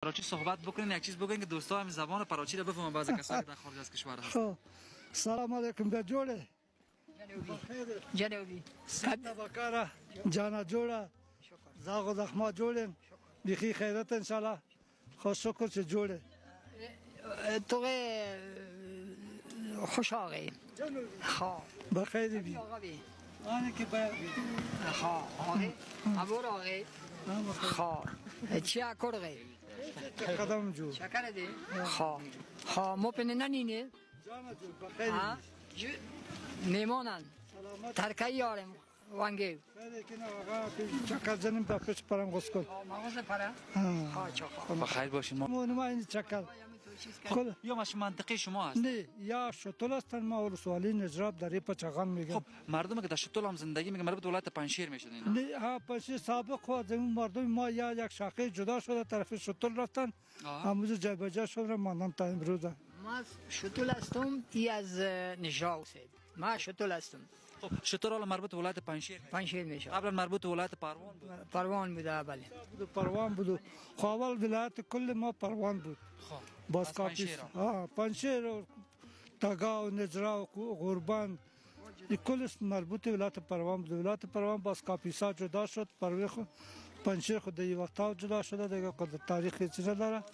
پراچی صحبت بکنین یک چیز بگین که دوستا هم زبان پراچی رو بفهمن بعضی کسایی که در خارج از کشور هستن. سلام علیکم به جوړه جنوبی سنت بکاره جانا جوړه زاغ زخما جوړم بخی خیرت ان شاء الله خوش شکر چې جوړه تو خوش آقای خواه بخیر بی آنه که باید خواه آقای عبور آقای خواه چی اکر آقای قدم جو شکر دی خواه خواه مو پنه ننینه جانا جو بخیر بی میمانن ترکه یارم وانگیو خیلی که نه آقا چکر زنیم با پیش پرم غص کن مغاز پره خواه چه خواه بخیر باشین. ما این چکر یا مش منطقی شما هست. نه یا شتول هستن ما ولسوالی نجراب در این پچغان میگن. خب مردم که در شتول هم زندگی میگن مربوط ولایت پنجشیر میشدن. نه ها پس سابق خود اون مردم ما یا یک شاخه جدا شده طرف شتول رفتن هموز جای بجا شده ماندن تا امروز. ما شتول هستم ای از نجاوسه ما شتول هستم. خب شتول حالا مربوط ولایت پنجشیر میشه. قبلا مربوط ولایت پروان بود. پروان بوده بله. پروان بود. خوابال ولایت کل ما پروان بود. خب باز کافی پنجشیر و تاگاو نجرا و قربان کل مربوط ولایت پروان بود. ولایت پروان باز کافیسا جدا شد پروی خود پنجشیر خود دی وقتا جدا شده دیگه خود تاریخی چیز داره.